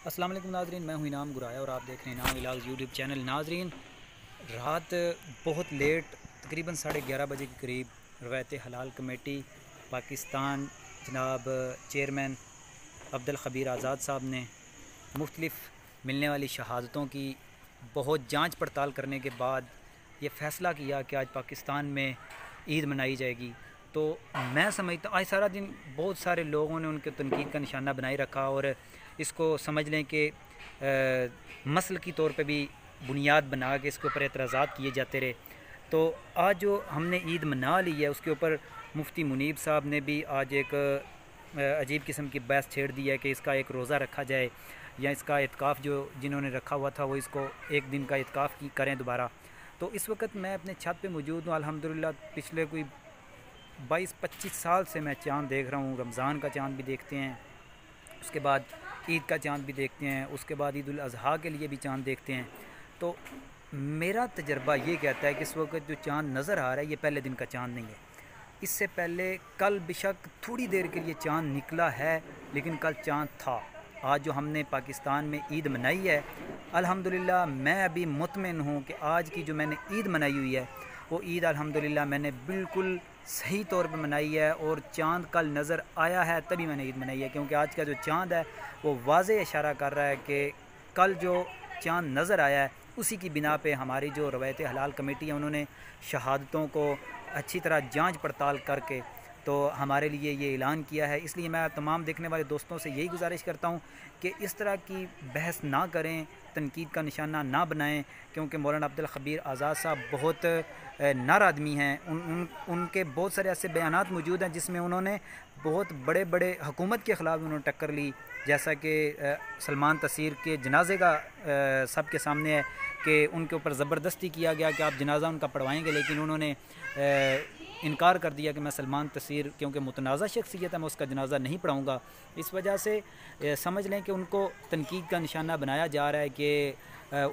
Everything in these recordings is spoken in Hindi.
अस्सलाम वालेकुम नाजरीन, मैं हूं इनाम गुराया और आप देख रहे हैं इनाम व्लॉग्स यूट्यूब चैनल। नाजरीन, रात बहुत लेट तकरीबन 11:30 बजे के करीब रवायत हलाल कमेटी पाकिस्तान जनाब चेयरमैन अब्दुल खबीर आज़ाद साहब ने मुख्तलिफ़ मिलने वाली शहादतों की बहुत जांच पड़ताल करने के बाद ये फ़ैसला किया कि आज पाकिस्तान में ईद मनाई जाएगी। तो मैं समझता आज सारा दिन बहुत सारे लोगों ने उनके तनकीद का निशाना बनाए रखा और इसको समझ लें कि मसल की तौर पे भी बुनियाद बना के इसके ऊपर एतराज़ात किए जाते रहे। तो आज जो हमने ईद मना ली है उसके ऊपर मुफ्ती मुनीब साहब ने भी आज एक अजीब किस्म की बहस छेड़ दी है कि इसका एक रोज़ा रखा जाए या इसका इत्काफ़ जो जिन्होंने रखा हुआ था वो इसको एक दिन का इत्काफ़ की करें दोबारा। तो इस वक्त मैं अपने छत पे मौजूद हूँ। अल्हम्दुलिल्लाह पिछले कोई 22-25 साल से मैं चाँद देख रहा हूँ। रमज़ान का चाँद भी देखते हैं, उसके बाद ईद का चाँद भी देखते हैं, उसके बाद ईद उल अज़हा के लिए भी चाँद देखते हैं। तो मेरा तजर्बा ये कहता है कि इस वक्त जो चाँद नज़र आ रहा है ये पहले दिन का चाँद नहीं है। इससे पहले कल बेशक थोड़ी देर के लिए चाँद निकला है, लेकिन कल चाँद था। आज जो हमने पाकिस्तान में ईद मनाई है, अल्हम्दुलिल्लाह मैं अभी मुतमिन हूँ कि आज की जो मैंने ईद मनाई हुई है वो ईद अल्हम्दुलिल्लाह मैंने बिल्कुल सही तौर पे मनाई है और चाँद कल नज़र आया है तभी मैंने ईद मनाई है। क्योंकि आज का जो चाँद है वो वाज़े इशारा कर रहा है कि कल जो चाँद नज़र आया है उसी की बिना पे हमारी जो रवायत हलाल कमेटी है उन्होंने शहादतों को अच्छी तरह जांच पड़ताल करके तो हमारे लिए ये ऐलान किया है। इसलिए मैं तमाम देखने वाले दोस्तों से यही गुजारिश करता हूँ कि इस तरह की बहस ना करें, तनकीद का निशाना ना बनाएं, क्योंकि मौलाना अब्दुल खबीर आज़ाद साहब बहुत नार आदमी हैं। उनके बहुत सारे ऐसे बयानात मौजूद हैं जिसमें उन्होंने बहुत बड़े बड़े हुकूमत के ख़िलाफ़ उन्होंने टक्कर ली। जैसा कि सलमान तसीर के जनाजे का सब के सामने है कि उनके ऊपर ज़बरदस्ती किया गया कि आप जनाजा उनका पढ़वाएंगे, लेकिन उन्होंने इनकार कर दिया कि मैं सलमान तसीर क्योंकि मुतनाज़ा शख्सियत है मैं उसका जनाजा नहीं पढ़ाऊँगा। इस वजह से समझ लें कि उनको तनकीद का निशाना बनाया जा रहा है कि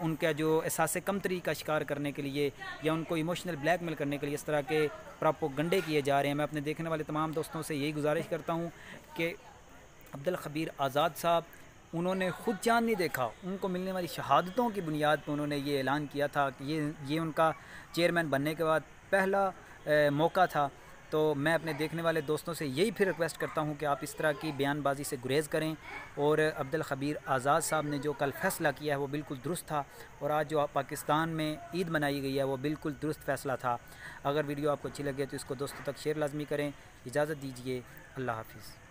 उनका जो एहसास कमतरी का शिकार करने के लिए या उनको इमोशनल ब्लैकमेल करने के लिए इस तरह के प्रोपेगेंडे किए जा रहे हैं। मैं अपने देखने वाले तमाम दोस्तों से यही गुजारिश करता हूँ कि अब्दुल खबीर आज़ाद साहब उन्होंने ख़ुद चाँद नहीं देखा, उनको मिलने वाली शहादतों की बुनियाद पर उन्होंने ये ऐलान किया था कि ये उनका चेयरमैन बनने के बाद पहला मौका था। तो मैं अपने देखने वाले दोस्तों से यही फिर रिक्वेस्ट करता हूं कि आप इस तरह की बयानबाजी से गुरेज़ करें और अब्दुल खबीर आज़ाद साहब ने जो कल फ़ैसला किया है वो बिल्कुल दुरुस्त था और आज जो पाकिस्तान में ईद मनाई गई है वो बिल्कुल दुरुस्त फ़ैसला था। अगर वीडियो आपको अच्छी लगे तो इसको दोस्तों तक शेयर लाजमी करें। इजाज़त दीजिए, अल्लाह हाफ़िज़।